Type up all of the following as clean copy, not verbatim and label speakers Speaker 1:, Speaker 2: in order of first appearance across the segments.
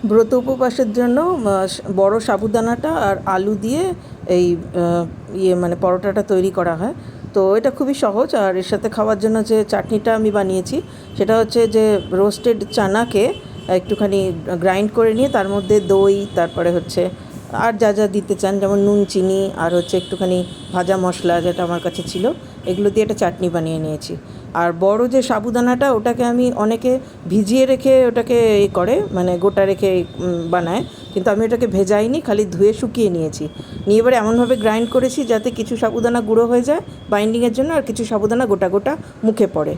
Speaker 1: ব্রত উপবাসের জন্য বড় সাবুদানাটা আর আলু দিয়ে এই মানে পরোটাটা তৈরি করা হয়। তো এটা খুবই সহজ। আর এর সাথে খাওয়ার জন্য যে চাটনিটা আমি বানিয়েছি সেটা হচ্ছে যে রোস্টেড চানাকে একটুখানি গ্রাইন্ড করে নিয়ে তার মধ্যে দই, তারপরে হচ্ছে আর যা যা দিতে চান, যেমন নুন, চিনি, আর হচ্ছে একটুখানি ভাজা মশলা যেটা আমার কাছে ছিল, এগুলো দিয়ে একটা চাটনি বানিয়ে নিয়েছি। আর বড় যে সাবুদানাটা, ওটাকে আমি অনেকে ভিজিয়ে রেখে ওটাকে করে, মানে গোটা রেখে বানায়, কিন্তু আমি ওটাকে ভেজাইনি, খালি ধুয়ে শুকিয়ে নিয়েছি। নিয়ে এবারে এমনভাবে গ্রাইন্ড করেছি যাতে কিছু সাবুদানা গুঁড়ো হয়ে যায় বাইন্ডিংয়ের জন্য, আর কিছু সাবুদানা গোটা গোটা মুখে পড়ে।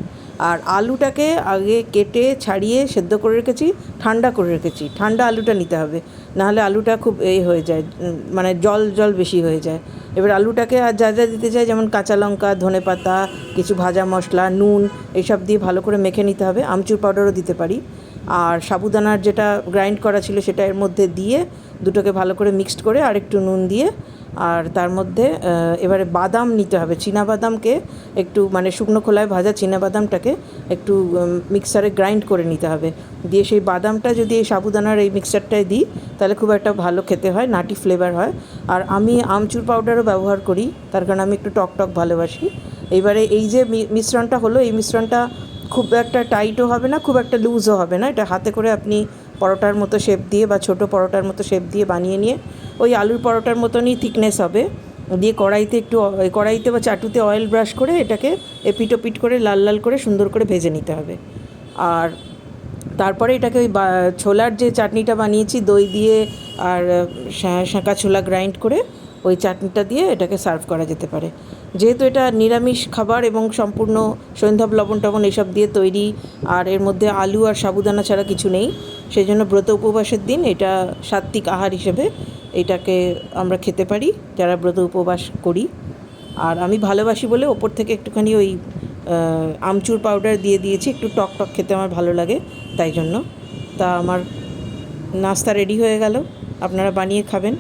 Speaker 1: আর আলুটাকে আগে কেটে ছাড়িয়ে সেদ্ধ করে রেখেছি, ঠান্ডা করে রেখেছি। ঠান্ডা আলুটা নিতে হবে, নাহলে আলুটা খুব হয়ে যায়, মানে জল জল বেশি হয়ে যায়। এবার আলুটাকে আর যা যা দিতে চাই, যেমন কাঁচা লঙ্কা, ধনেপাতা, কিছু ভাজা মশলা, নুন, এইসব দিয়ে ভালো করে মেখে নিতে হবে। আমচুর পাউডারও দিতে পারি। আর সাবুদানার যেটা গ্রাইন্ড করা ছিল সেটা এর মধ্যে দিয়ে দুটোকে ভালো করে মিক্সড করে আর একটু নুন দিয়ে, আর তার মধ্যে এবারে বাদাম নিতে হবে। চীনাবাদামকে একটু, মানে শুকনো খোলায় ভাজা চীনাবাদামটাকে একটু মিক্সারে গ্রাইন্ড করে নিতে হবে। দিয়ে সেই বাদামটা যদি এই সাবুদানার এই মিক্সচারটায় দিই তাহলে খুব একটা ভালো খেতে হয়, নাটি ফ্লেভার হয়। আর আমি আমচুর পাউডারও ব্যবহার করি, তার কারণ আমি একটু টক টক ভালোবাসি। এবারে এই যে মিশ্রণটা হলো, এই মিশ্রণটা খুব একটা টাইটও হবে না, খুব একটা লুজও হবে না। এটা হাতে করে আপনি পরোটার মতো শেপ দিয়ে বা ছোটো পরোটার মতো শেপ দিয়ে বানিয়ে নিয়ে, ওই আলুর পরোটার মতনই থিকনেস হবে, দিয়ে কড়াইতে একটু কড়াইতে বা চাটুতে অয়েল ব্রাশ করে এটাকে এপিট ওপিট করে লাল লাল করে সুন্দর করে ভেজে নিতে হবে। আর তারপরে এটাকে ওই ছোলার যে চাটনিটা বানিয়েছি দই দিয়ে আর শাঁকা ছোলা গ্রাইন্ড করে, ওই চাটনিটা দিয়ে এটাকে সার্ভ করা যেতে পারে। যেহেতু এটা নিরামিষ খাবার এবং সম্পূর্ণ সৈন্ধব লবণ টবণ এসব দিয়ে তৈরি, আর এর মধ্যে আলু আর সাবুদানা ছাড়া কিছু নেই, সেই জন্য ব্রত উপবাসের দিন এটা সাত্ত্বিক আহার হিসেবে এটাকে আমরা খেতে পারি যারা ব্রত উপবাস করি। আর আমি ভালোবাসি বলে ওপর থেকে একটুখানি ওই আমচুর পাউডার দিয়ে দিয়েছি, একটু টক টক খেতে আমার ভালো লাগে তাই জন্য। তা আমার নাস্তা রেডি হয়ে গেল, আপনারা বানিয়ে খাবেন।